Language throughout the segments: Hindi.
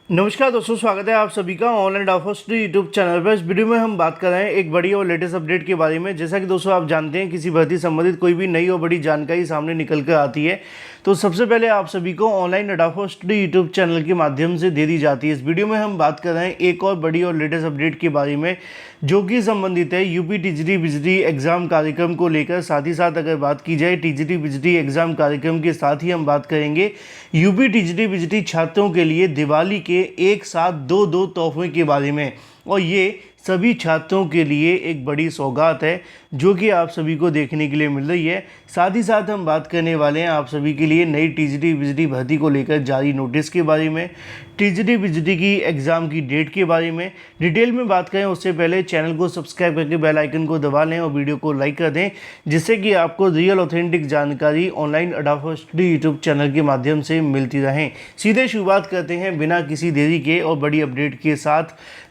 नमस्कार दोस्तों, स्वागत है आप सभी का ऑनलाइन ऑफर्स यूट्यूब चैनल पर। इस वीडियो में हम बात कर रहे हैं एक बड़ी और लेटेस्ट अपडेट के बारे में। जैसा कि दोस्तों आप जानते हैं, किसी भर्ती संबंधित कोई भी नई और बड़ी जानकारी सामने निकल कर आती है तो सबसे पहले आप सभी को ऑनलाइन ऑफर्स यूट्यूब चैनल के माध्यम से दे दी जाती है। इस वीडियो में हम बात कर रहे हैं एक और बड़ी और लेटेस्ट अपडेट के बारे में, जो कि संबंधित है यूपी टीजीटी बिजली एग्जाम कार्यक्रम को लेकर। साथ ही साथ अगर बात की जाए टीजीटी बिजली एग्जाम कार्यक्रम के साथ ही हम बात करेंगे यूपी टीजीटी बिजली छात्रों के लिए दिवाली के एक साथ दो तोहफे के बारे में। और ये सभी छात्रों के लिए एक बड़ी सौगात है जो कि आप सभी को देखने के लिए मिल रही है। साथ ही साथ हम बात करने वाले हैं आप सभी के लिए नई टीजीटी बिजली भर्ती को लेकर जारी नोटिस के बारे में, टीजीटी बिजली की एग्ज़ाम की डेट के बारे में डिटेल में बात करें। उससे पहले चैनल को सब्सक्राइब करके बेल आइकन को दबा लें और वीडियो को लाइक कर दें, जिससे कि आपको रियल ऑथेंटिक जानकारी ऑनलाइन अडाफोस्टी यूट्यूब चैनल के माध्यम से मिलती रहें। सीधे शुरुआत करते हैं बिना किसी देरी के और बड़ी अपडेट के साथ,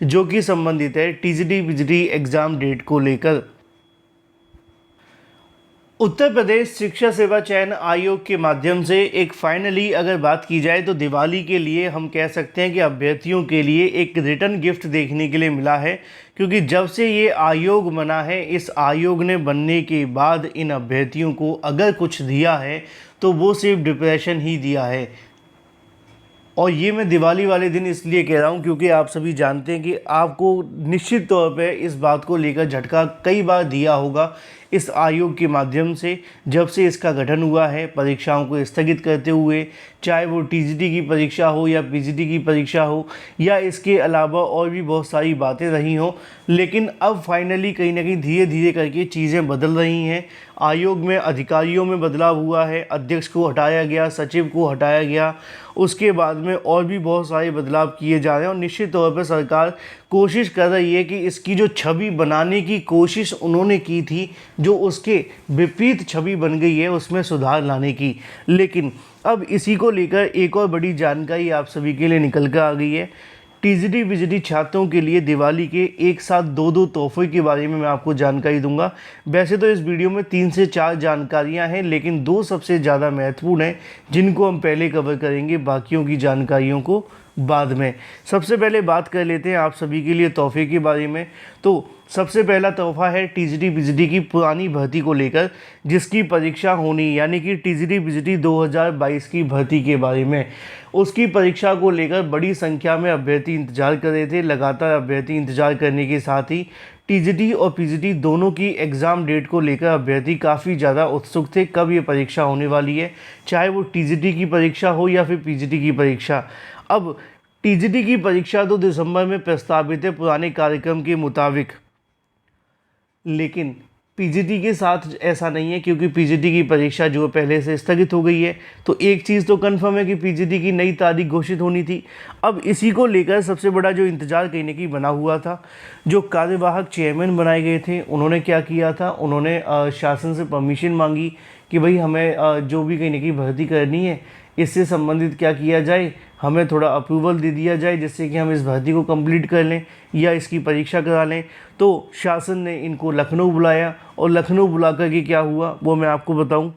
जो कि संबंधित है टीजीटी बिजली एग्ज़ाम डेट को लेकर। उत्तर प्रदेश शिक्षा सेवा चयन आयोग के माध्यम से एक फाइनली अगर बात की जाए तो दिवाली के लिए हम कह सकते हैं कि अभ्यर्थियों के लिए एक रिटर्न गिफ्ट देखने के लिए मिला है। क्योंकि जब से ये आयोग बना है, इस आयोग ने बनने के बाद इन अभ्यर्थियों को अगर कुछ दिया है तो वो सिर्फ डिप्रेशन ही दिया है। और ये मैं दिवाली वाले दिन इसलिए कह रहा हूँ क्योंकि आप सभी जानते हैं कि आपको निश्चित तौर पे इस बात को लेकर झटका कई बार दिया होगा इस आयोग के माध्यम से। जब से इसका गठन हुआ है परीक्षाओं को स्थगित करते हुए, चाहे वो टीजीटी की परीक्षा हो या पीजीटी की परीक्षा हो या इसके अलावा और भी बहुत सारी बातें रही हों, लेकिन अब फाइनली कहीं ना कहीं धीरे धीरे करके चीज़ें बदल रही हैं। आयोग में अधिकारियों में बदलाव हुआ है, अध्यक्ष को हटाया गया, सचिव को हटाया गया, उसके बाद में और भी बहुत सारे बदलाव किए जा रहे हैं। और निश्चित तौर पर सरकार कोशिश कर रही है कि इसकी जो छवि बनाने की कोशिश उन्होंने की थी, जो उसके विपरीत छवि बन गई है, उसमें सुधार लाने की। लेकिन अब इसी को लेकर एक और बड़ी जानकारी आप सभी के लिए निकल कर आ गई है। टीजीटी बिजली छात्रों के लिए दिवाली के एक साथ दो तोहफे के बारे में मैं आपको जानकारी दूंगा। वैसे तो इस वीडियो में 3 से 4 जानकारियां हैं, लेकिन 2 सबसे ज़्यादा महत्वपूर्ण हैं जिनको हम पहले कवर करेंगे, बाकियों की जानकारियों को बाद में। सबसे पहले बात कर लेते हैं आप सभी के लिए तोहफे के बारे में। तो सबसे पहला तोहफा है टीजीटी बिजली की पुरानी भर्ती को लेकर, जिसकी परीक्षा होनी, यानी कि टीजीटी बिजली 2022 की भर्ती के बारे में। उसकी परीक्षा को लेकर बड़ी संख्या में अभ्यर्थी इंतजार कर रहे थे। लगातार अभ्यर्थी इंतजार करने के साथ ही टीजीटी और पीजीटी दोनों की एग्ज़ाम डेट को लेकर अभ्यर्थी काफ़ी ज़्यादा उत्सुक थे, कब ये परीक्षा होने वाली है, चाहे वो टीजीटी की परीक्षा हो या फिर पीजीटी की परीक्षा। अब टीजीटी की परीक्षा तो दिसंबर में प्रस्तावित है पुराने कार्यक्रम के मुताबिक, लेकिन पीजीटी के साथ ऐसा नहीं है, क्योंकि पीजीटी की परीक्षा जो पहले से स्थगित हो गई है। तो एक चीज़ तो कंफर्म है कि पीजीटी की नई तारीख घोषित होनी थी। अब इसी को लेकर सबसे बड़ा जो इंतज़ार कहने की बना हुआ था, जो कार्यवाहक चेयरमैन बनाए गए थे, उन्होंने क्या किया था, उन्होंने शासन से परमिशन मांगी कि भाई हमें जो भी कहीं की भर्ती करनी है इससे संबंधित क्या किया जाए, हमें थोड़ा अप्रूवल दे दिया जाए जिससे कि हम इस भर्ती को कंप्लीट कर लें या इसकी परीक्षा करा लें। तो शासन ने इनको लखनऊ बुलाया और लखनऊ बुला कर के क्या हुआ वो मैं आपको बताऊं।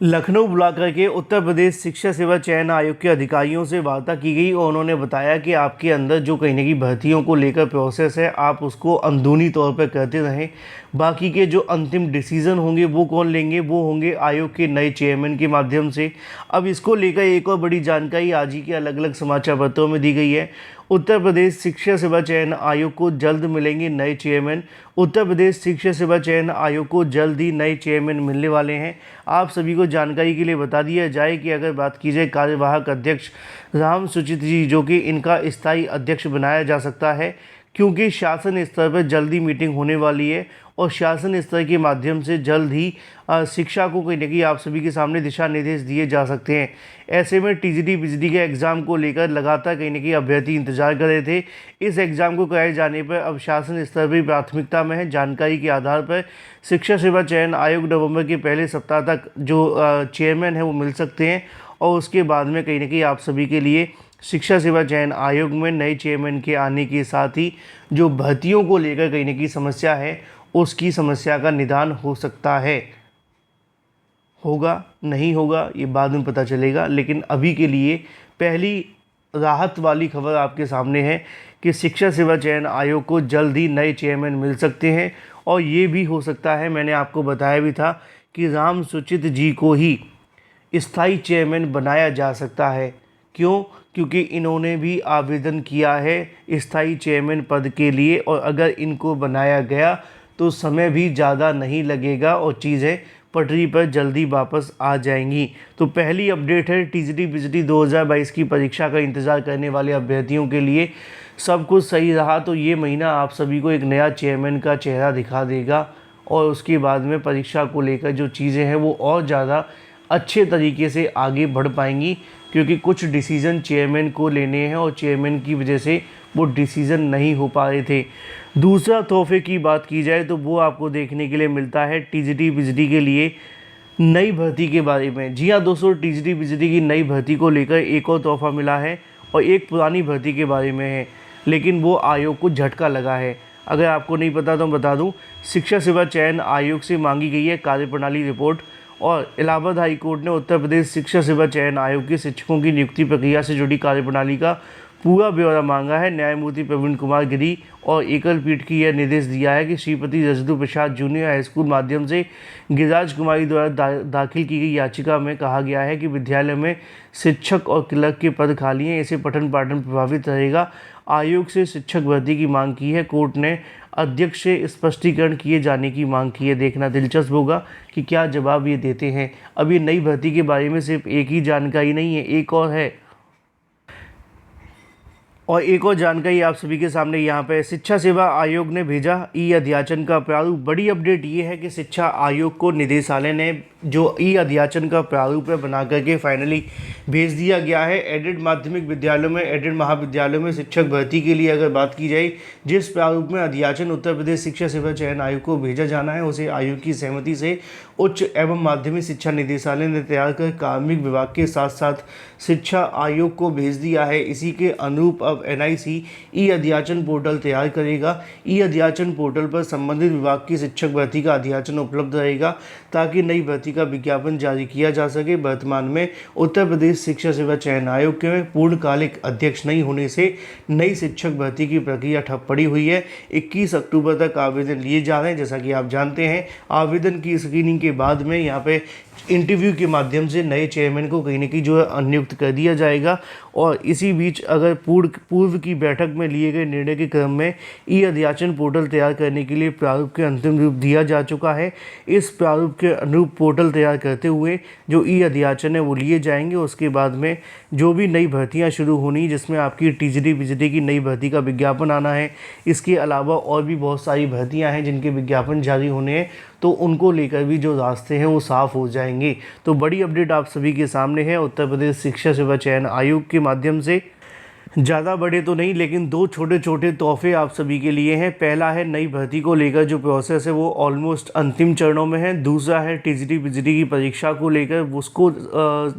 लखनऊ बुला करके उत्तर प्रदेश शिक्षा सेवा चयन आयोग के अधिकारियों से वार्ता की गई और उन्होंने बताया कि आपके अंदर जो कहीं ना कहीं भर्तियों को लेकर प्रोसेस है, आप उसको अंदरूनी तौर पर करते रहें। बाकी के जो अंतिम डिसीज़न होंगे वो कौन लेंगे, वो होंगे आयोग के नए चेयरमैन के माध्यम से। अब इसको लेकर एक और बड़ी जानकारी आज ही के अलग अलग समाचार पत्रों में दी गई है। उत्तर प्रदेश शिक्षा सेवा चयन आयोग को जल्द मिलेंगे नए चेयरमैन। उत्तर प्रदेश शिक्षा सेवा चयन आयोग को जल्द ही नए चेयरमैन मिलने वाले हैं। आप सभी को जानकारी के लिए बता दिया जाए कि अगर बात की जाए कार्यवाहक अध्यक्ष राम सुचित जी, जो कि इनका स्थायी अध्यक्ष बनाया जा सकता है, क्योंकि शासन स्तर पर जल्दी मीटिंग होने वाली है और शासन स्तर के माध्यम से जल्द ही शिक्षा को कहीं ना कहीं आप सभी के सामने दिशा निर्देश दिए जा सकते हैं। ऐसे में टीजीटी बिजली के एग्ज़ाम को लेकर लगातार कहीं ना कहीं अभ्यर्थी इंतजार कर रहे थे। इस एग्ज़ाम को कराए जाने पर अब शासन स्तर पर प्राथमिकता में है। जानकारी के आधार पर शिक्षा सेवा चयन आयोग नवंबर के पहले सप्ताह तक जो चेयरमैन है वो मिल सकते हैं और उसके बाद में कहीं ना कहीं आप सभी के लिए शिक्षा सेवा चयन आयोग में नए चेयरमैन के आने के साथ ही जो भर्तियों को लेकर कहीं ना कहीं समस्या है, उसकी समस्या का निदान हो सकता है। होगा नहीं होगा ये बाद में पता चलेगा, लेकिन अभी के लिए पहली राहत वाली खबर आपके सामने है कि शिक्षक सेवा चयन आयोग को जल्द ही नए चेयरमैन मिल सकते हैं। और ये भी हो सकता है, मैंने आपको बताया भी था कि राम सुचित जी को ही स्थायी चेयरमैन बनाया जा सकता है। क्यों? क्योंकि इन्होंने भी आवेदन किया है स्थायी चेयरमैन पद के लिए, और अगर इनको बनाया गया तो समय भी ज़्यादा नहीं लगेगा और चीज़ें पटरी पर जल्दी वापस आ जाएंगी। तो पहली अपडेट है टीजीटी बिजली 2022 की परीक्षा का इंतज़ार करने वाले अभ्यर्थियों के लिए सब कुछ सही रहा तो ये महीना आप सभी को एक नया चेयरमैन का चेहरा दिखा देगा, और उसके बाद में परीक्षा को लेकर जो चीज़ें हैं वो और ज़्यादा अच्छे तरीके से आगे बढ़ पाएंगी, क्योंकि कुछ डिसीज़न चेयरमैन को लेने हैं और चेयरमैन की वजह से वो डिसीज़न नहीं हो पा रहे थे। दूसरा तोहफे की बात की जाए तो वो आपको देखने के लिए मिलता है टीजीटी बिजली के लिए नई भर्ती के बारे में। जी हाँ दोस्तों, टीजीटी बिजली की नई भर्ती को लेकर एक और तोहफा मिला है और एक पुरानी भर्ती के बारे में है, लेकिन वो आयोग को झटका लगा है। अगर आपको नहीं पता तो मैं बता दूं, शिक्षक सेवा चयन आयोग से मांगी गई है कार्यप्रणाली रिपोर्ट, और इलाहाबाद हाई कोर्ट ने उत्तर प्रदेश शिक्षक सेवा चयन आयोग के शिक्षकों की नियुक्ति प्रक्रिया से जुड़ी कार्यप्रणाली का पूरा ब्यौरा मांगा है। न्यायमूर्ति प्रवीण कुमार गिरी और एकल पीठ की यह निर्देश दिया है कि श्रीपति रजदू प्रसाद जूनियर हाई स्कूल माध्यम से गिरिराज कुमारी द्वारा दाखिल की गई याचिका में कहा गया है कि विद्यालय में शिक्षक और क्लर्क के पद खाली हैं, इससे पठन पाठन प्रभावित रहेगा। आयोग से शिक्षक भर्ती की मांग की है। कोर्ट ने अध्यक्ष से स्पष्टीकरण किए जाने की मांग की है। देखना दिलचस्प होगा कि क्या जवाब ये देते हैं। अब ये नई भर्ती के बारे में सिर्फ एक ही जानकारी नहीं है, एक और जानकारी आप सभी के सामने यहाँ पे शिक्षा सेवा आयोग ने भेजा ई अध्याचन का प्रारूप। बड़ी अपडेट ये है कि शिक्षा आयोग को निदेशालय ने जो ई अध्याचन का प्रारूप है बना करके फाइनली भेज दिया गया है। एडेड माध्यमिक विद्यालयों में, एडेड महाविद्यालयों में शिक्षक भर्ती के लिए अगर बात की जाए, जिस प्रारूप में अध्याचन उत्तर प्रदेश शिक्षा सेवा चयन आयोग को भेजा जाना है, उसे आयोग की सहमति से उच्च एवं माध्यमिक शिक्षा निदेशालय ने तैयार कर कार्मिक विभाग के साथ साथ शिक्षा आयोग को भेज दिया है। इसी के अनुरूप अब एनआईसी ई अध्याचन पोर्टल तैयार करेगा। ई अध्याचन पोर्टल पर संबंधित विभाग की शिक्षक भर्ती का अध्याचन उपलब्ध रहेगा ताकि नई भर्ती का विज्ञापन जारी किया जा सके। वर्तमान में उत्तर प्रदेश शिक्षा सेवा चयन आयोग के पूर्णकालिक अध्यक्ष नहीं होने से नई शिक्षक भर्ती की प्रक्रिया ठप पड़ी हुई है। 21 अक्टूबर तक आवेदन लिए जा रहे हैं। जैसा कि आप जानते हैं, आवेदन की स्क्रीनिंग के बाद में यहाँ पे इंटरव्यू के माध्यम से नए चेयरमैन को कहीं ना कहीं जो है नियुक्त कर दिया जाएगा। और इसी बीच अगर पूर्व की बैठक में लिए गए निर्णय के क्रम में ई अध्याचन पोर्टल तैयार करने के लिए प्रारूप के अंतिम रूप दिया जा चुका है। इस प्रारूप के अनुरूप पोर्टल तैयार करते हुए जो ई अध्याचन है वो लिए जाएंगे। उसके बाद में जो भी नई भर्तियां शुरू होनी, जिसमें आपकी टीजीटी बिजली की नई भर्ती का विज्ञापन आना है, इसके अलावा और भी बहुत सारी भर्तियां हैं जिनके विज्ञापन जारी होने हैं, तो उनको लेकर भी जो रास्ते हैं वो साफ़ हो जाएंगे। तो बड़ी अपडेट आप सभी के सामने है उत्तर प्रदेश शिक्षा सेवा चयन आयोग के माध्यम से। ज़्यादा बड़े तो नहीं, लेकिन दो छोटे छोटे तोहफे आप सभी के लिए हैं। पहला है नई भर्ती को लेकर जो प्रोसेस है वो ऑलमोस्ट अंतिम चरणों में है। दूसरा है टीजीटी बिजली की परीक्षा को लेकर, उसको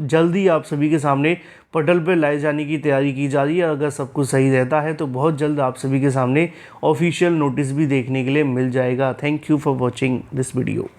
जल्दी आप सभी के सामने पटल पर लाए जाने की तैयारी की जा रही है। अगर सब कुछ सही रहता है तो बहुत जल्द आप सभी के सामने ऑफिशियल नोटिस भी देखने के लिए मिल जाएगा। Thank you for watching this video.